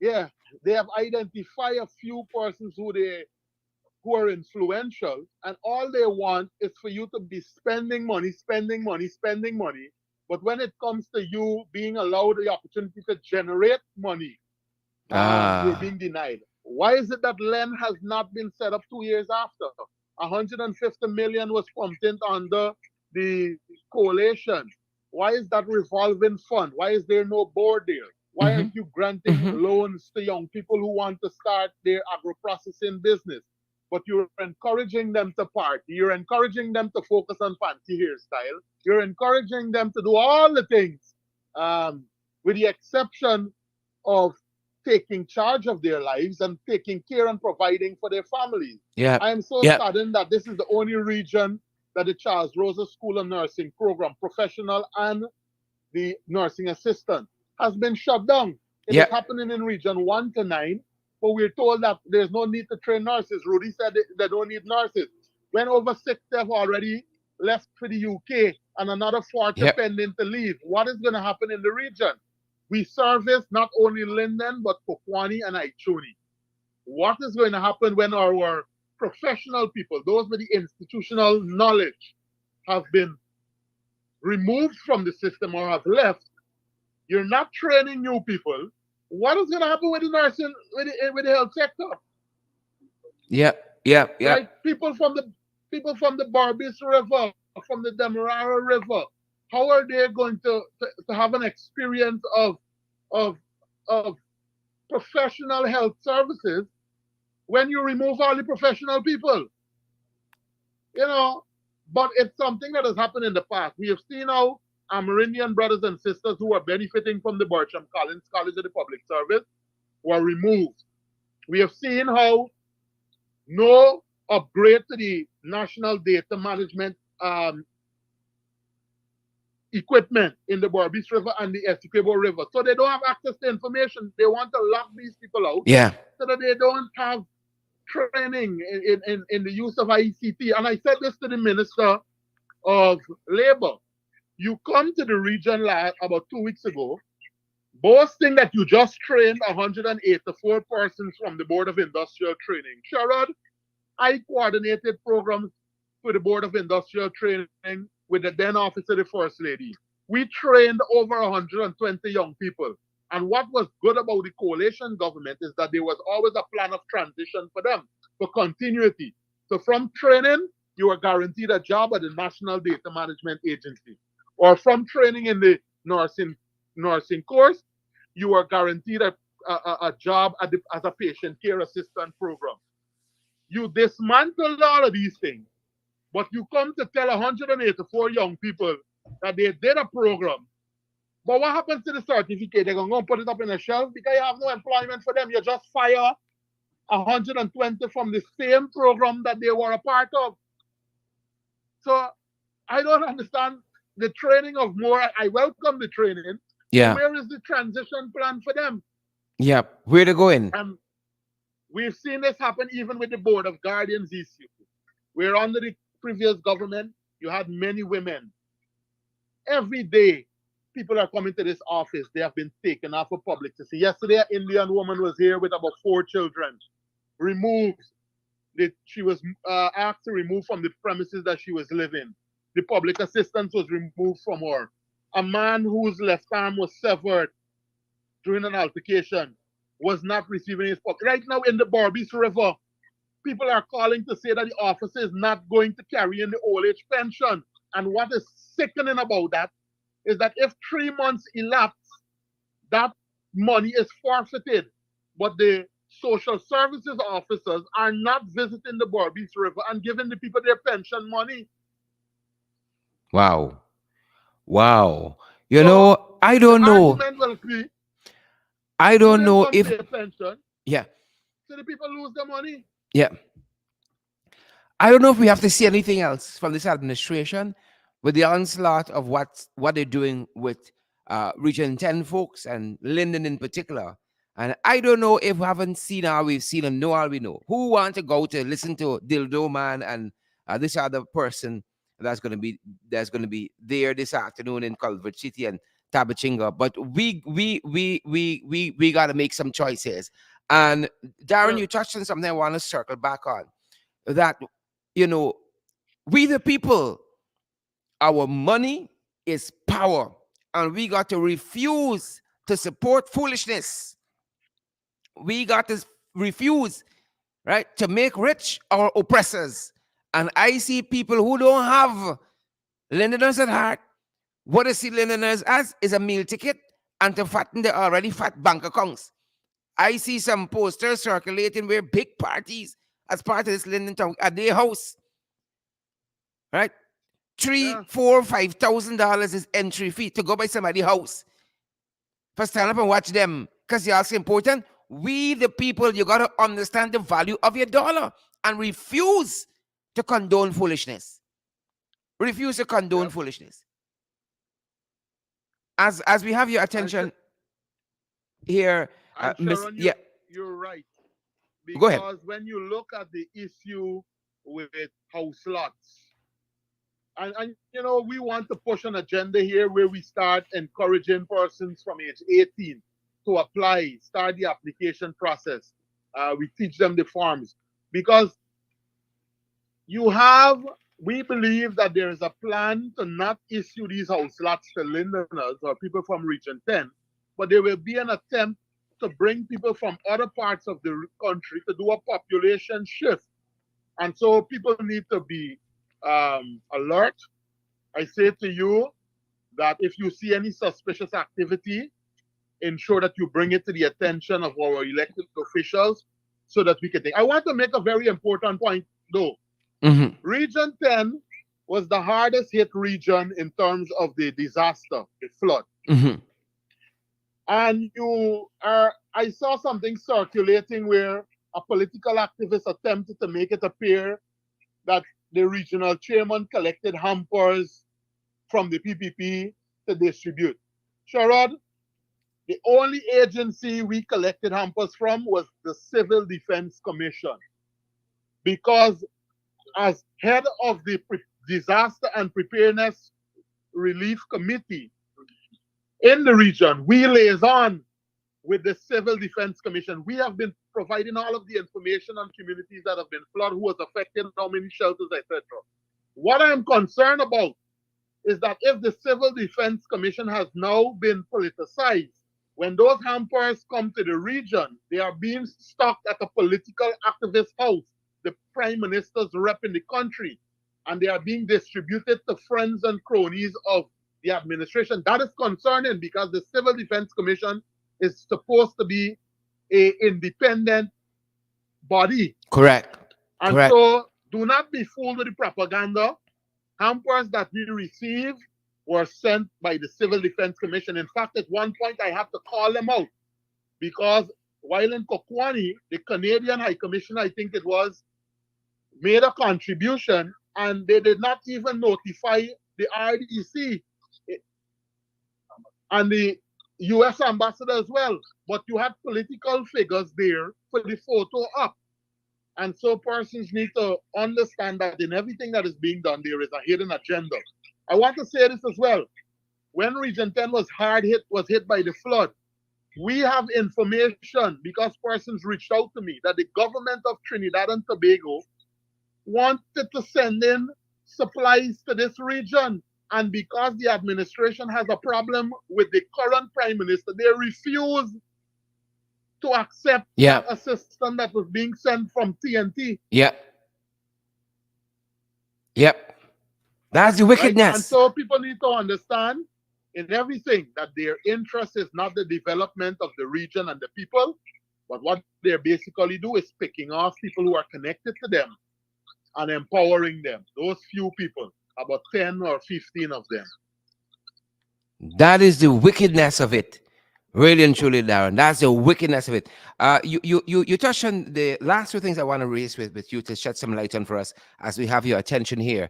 yeah, they have identified a few persons who are influential, and all they want is for you to be spending money, spending money, spending money. But when it comes to you being allowed the opportunity to generate money, you're Ah. being denied. Why is it that LEN has not been set up 2 years after? 150 million was pumped in under the coalition. Why is that revolving fund? Why is there no board there? Why Mm-hmm. aren't you granting Mm-hmm. loans to young people who want to start their agro-processing business? But you're encouraging them to party. You're encouraging them to focus on fancy hairstyle. You're encouraging them to do all the things, um, with the exception of taking charge of their lives and taking care and providing for their families. Yeah. I am so Yeah. saddened that this is the only region. that the Charles Rosa School of Nursing program, professional and the nursing assistant, has been shut down. It Yeah. is happening in Region 1 to 9, but we're told that there's no need to train nurses. Rudy said they don't need nurses. When over 60 have already left for the UK and another 40 Yep. pending to leave, what is going to happen in the region? We service not only Linden, but Pokwani and Aichuni. What is going to happen when our professional people, those with the institutional knowledge, have been removed from the system or have left? You're not training new people. What is going to happen with the nursing, with the health sector, Yep. Yep. right? Yep. People from the Barbis River, from the Demerara River, how are they going to have an experience of of professional health services when you remove all the professional people? You know, but it's something that has happened in the past. We have seen how Amerindian brothers and sisters who are benefiting from the Bertram Collins College of the Public Service were removed. We have seen how no upgrade to the national data management equipment in the Barbis River and the Essequibo River. So they don't have access to information. They want to lock these people out Yeah. so that they don't have training in the use of ICT. And I said this to the Minister of Labor. You come to the region about 2 weeks ago, boasting that you just trained 184 persons from the Board of Industrial Training. Sherrod, I coordinated programs for the Board of Industrial Training with the then Office of the First Lady. We trained over 120 young people. And what was good about the coalition government is that there was always a plan of transition for them, for continuity. So from training, you were guaranteed a job at the National Data Management Agency. Or from training in the nursing course, you are guaranteed a job as a patient care assistant program. You dismantled all of these things, but you come to tell 184 young people that they did a program. But what happens to the certificate? They're going to put it up in a shelf because you have no employment for them. You just fire 120 from the same program that they were a part of. So I don't understand the training of more. I welcome the training, but Yeah. where is the transition plan for them? Yep. Where to go in? And we've seen this happen even with the Board of Guardians issue. We're under the previous government. You had many women. Every day, people are coming to this office. They have been taken off of publicity. Yesterday, an Indian woman was here with about 4 children, removed. She was asked to remove from the premises that she was living. The public assistance was removed from her. A man whose left arm was severed during an altercation was not receiving his pocket. Right now in the Barbis River, people are calling to say that the officer is not going to carry in the old age pension. And what is sickening about that is that if 3 months elapse, that money is forfeited. But the social services officers are not visiting the Barbis River and giving the people their pension money. Wow. Wow. So I the don't know. argument will be I you don't didn't know come if, pay pension, yeah. so the people lose their money. Yeah. I don't know if we have to see anything else from this administration with the onslaught of what they're doing with Region 10 folks and Linden in particular. And I don't know if we haven't seen how we've seen and know how we know. Who want to go to listen to Dildo Man and this other person that's going to be there this afternoon in Culver City and Tabachinga. But we got to make some choices. And Darren, Yeah. you touched on something I want to circle back on that you know we the people, our money is power, and we got to refuse to support foolishness. We got to refuse, right, to make rich our oppressors. And I see people who don't have Londoners at heart. What they see Londoners as is a meal ticket and to fatten their already fat bank accounts. I see some posters circulating where big parties as part of this Linden Town at their house, right? Three, Yeah. four, $5,000 is entry fee to go by somebody's house for stand up and watch them. Because you're also important. We the people, you gotta understand the value of your dollar and refuse to condone foolishness. refuse to condone Yep. foolishness. As we have your And attention here, Miss. Sharon, Yeah, you're right, go ahead. because when you look at the issue with house lots, and we want to push an agenda here where we start encouraging persons from age 18 to apply, start the application process. We teach them the forms, because you have, we believe that there is a plan to not issue these house lots to Londoners or people from Region 10, but there will be an attempt to bring people from other parts of the country to do a population shift. And so people need to be alert. I say to you that if you see any suspicious activity, ensure that you bring it to the attention of our elected officials so that we can take. I want to make a very important point though. Mm-hmm. Region 10 was the hardest hit region in terms of the disaster, the flood. Mm-hmm. And I saw something circulating where a political activist attempted to make it appear that the regional chairman collected hampers from the PPP to distribute. Sherrod, the only agency we collected hampers from was the Civil Defense Commission, because as head of the Disaster and Preparedness Relief Committee in the region, we liaison with the Civil Defense Commission. We have been providing all of the information on communities that have been flooded, who was affected, how many shelters, etc. What I'm concerned about is that if the Civil Defense Commission has now been politicized, when those hampers come to the region, they are being stocked at a political activist house, the prime minister's rep in the country, and they are being distributed to friends and cronies of the administration. That is concerning, because the Civil Defense Commission is supposed to be a independent body. Correct. And Correct. so do not be fooled with the propaganda. Hampers that we received were sent by the Civil Defense Commission. In fact, at one point I had to call them out, because while in Kokwani, the Canadian High Commissioner, I think it was, made a contribution and they did not even notify the RDC and the US ambassador as well. But you had political figures there for the photo up. And so persons need to understand that in everything that is being done, there is a hidden agenda. I want to say this as well. When Region 10 was hit by the flood, we have information, because persons reached out to me, that the government of Trinidad and Tobago wanted to send in supplies to this region. And because the administration has a problem with the current prime minister, they refused to accept Yeah. that assistance that was being sent from TNT. Yep. Yep. That's the Right? And wickedness. so people need to understand in everything that their interest is not the development of the region and the people, but what they basically do is picking off people who are connected to them and empowering them. Those few people, about 10 or 15 of them. That is the wickedness of it. Really and truly, Darren. That's the wickedness of it. You touched on the last two things I want to raise with you to shed some light on for us as we have your attention here.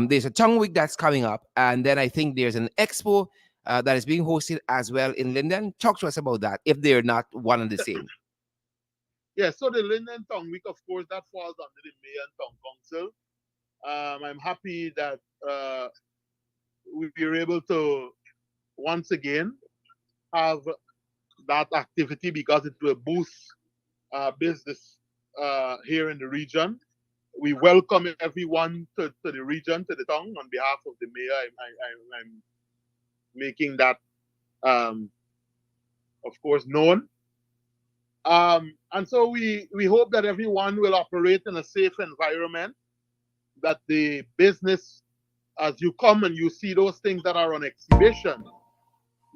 There's a tongue week that's coming up, and then I think there's an expo that is being hosted as well in Linden. Talk to us about that if they're not one and the same. Yeah, so the Linden Tongue Week, of course, that falls under the Mayor and Tongue Council. I'm happy that we were able to once again have that activity, because it will boost business here in the region. We welcome everyone to the region, to the tongue. On behalf of the mayor, I'm making that, of course, known. And so we hope that everyone will operate in a safe environment, that the business, as you come and you see those things that are on exhibition,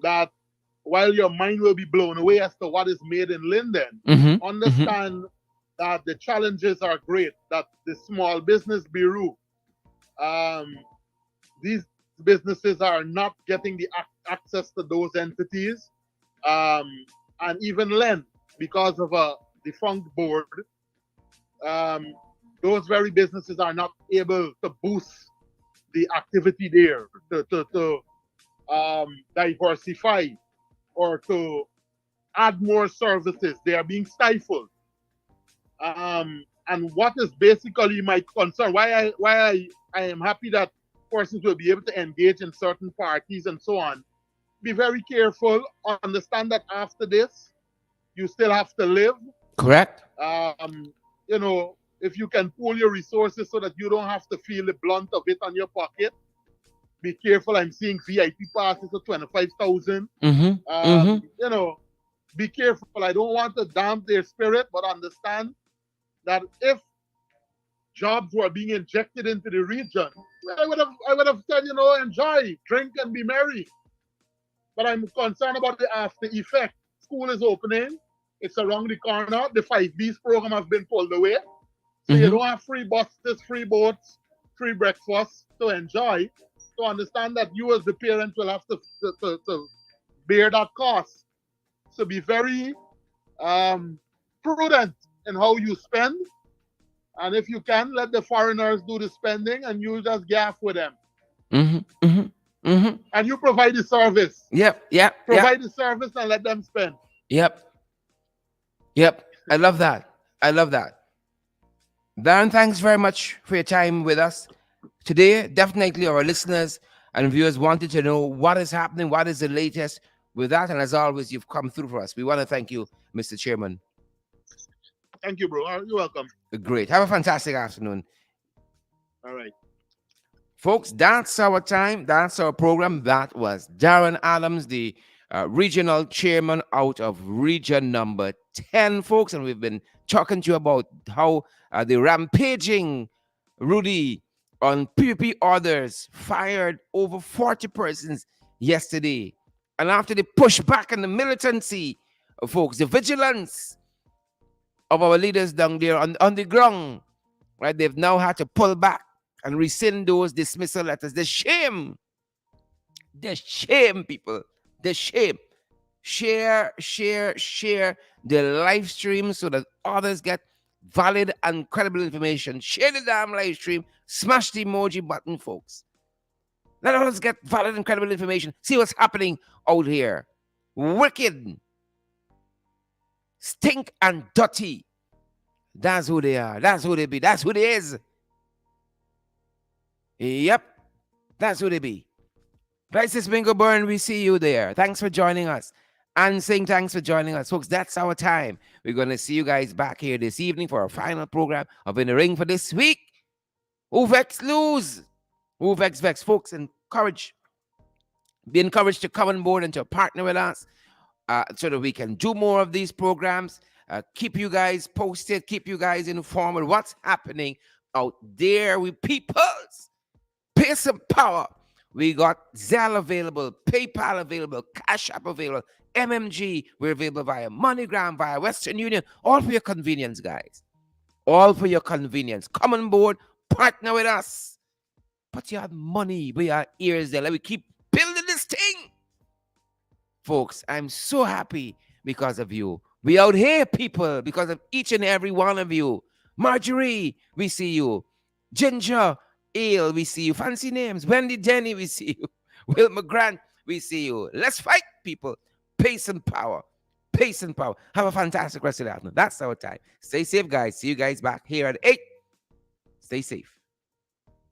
that while your mind will be blown away as to what is made in Linden, Mm-hmm. Mm-hmm. understand that the challenges are great, that the Small Business Bureau, um, these businesses are not getting the access to those entities, um, and even lend because of a defunct board. Um, those very businesses are not able to boost the activity there, to diversify or to add more services. They are being stifled. And what is basically my concern, why I am happy that persons will be able to engage in certain parties and so on. Be very careful. Understand that after this, you still have to live. Correct. If you can pool your resources so that you don't have to feel the blunt of it on your pocket, be careful. I'm seeing VIP passes of 25,000. Mm-hmm. Mm-hmm. Be careful. I don't want to damp their spirit, but understand that if jobs were being injected into the region, I would have said, enjoy, drink and be merry. But I'm concerned about the after effect. School is opening. It's around the corner. The 5Bs program has been pulled away. So you Mm-hmm. don't have free buses, free boats, free breakfast to enjoy. So understand that you as the parent will have to bear that cost. So be very um, prudent in how you spend. And if you can, let the foreigners do the spending and you just gaff with them. Mm-hmm. Mm-hmm. Mm-hmm. And you provide the service. Yep. Yep. Yep. Provide the service and let them spend. Yep. Yep. I love that. I love that. Darren, thanks very much for your time with us today. Definitely our listeners and viewers wanted to know what is happening, what is the latest with that. And as always, you've come through for us. We want to thank you, Mr. Chairman. Thank you, bro. You're welcome. Great. Have a fantastic afternoon. All right. Folks, that's our time. That's our program. That was Darren Adams, the regional chairman out of region number 10, folks. And we've been talking to you about how the rampaging Rudy on PPP orders fired over 40 persons yesterday. And after the pushback and the militancy, folks, the vigilance of our leaders down there on the ground, right? They've now had to pull back and rescind those dismissal letters. The shame, people. The shame. Share the live stream so that others get valid and credible information. Share the damn live stream. Smash the emoji button, folks. Let others get valid and credible information. See what's happening out here. Wicked, stink, and dirty. That's who they are. That's who they be. That's who they is. Yep. That's who they be. Crisis Bingo Burn, we see you there. Thanks for joining us. And saying thanks for joining us. Folks, that's our time. We're going to see you guys back here this evening for our final program of In the Ring for this week. Who vex lose? Who vex vex? Folks, be encouraged to come on board and to partner with us so that we can do more of these programs. Keep you guys posted, keep you guys informed with what's happening out there with peoples. Pay some power. We got Zelle available, PayPal available, Cash App available, MMG. We're available via MoneyGram, via Western Union, all for your convenience, guys. All for your convenience. Come on board, partner with us. Put your money where your ears there. Let me keep building this thing. Folks, I'm so happy because of you. We out here, people, because of each and every one of you. Marjorie, we see you. Ginger Ale, we see you. Fancy names. Wendy Jenny, we see you. Wilma Grant, we see you. Let's fight, people. Pace and power. Pace and power. Have a fantastic rest of the afternoon. That's our time. Stay safe, guys. See you guys back here at 8. Stay safe.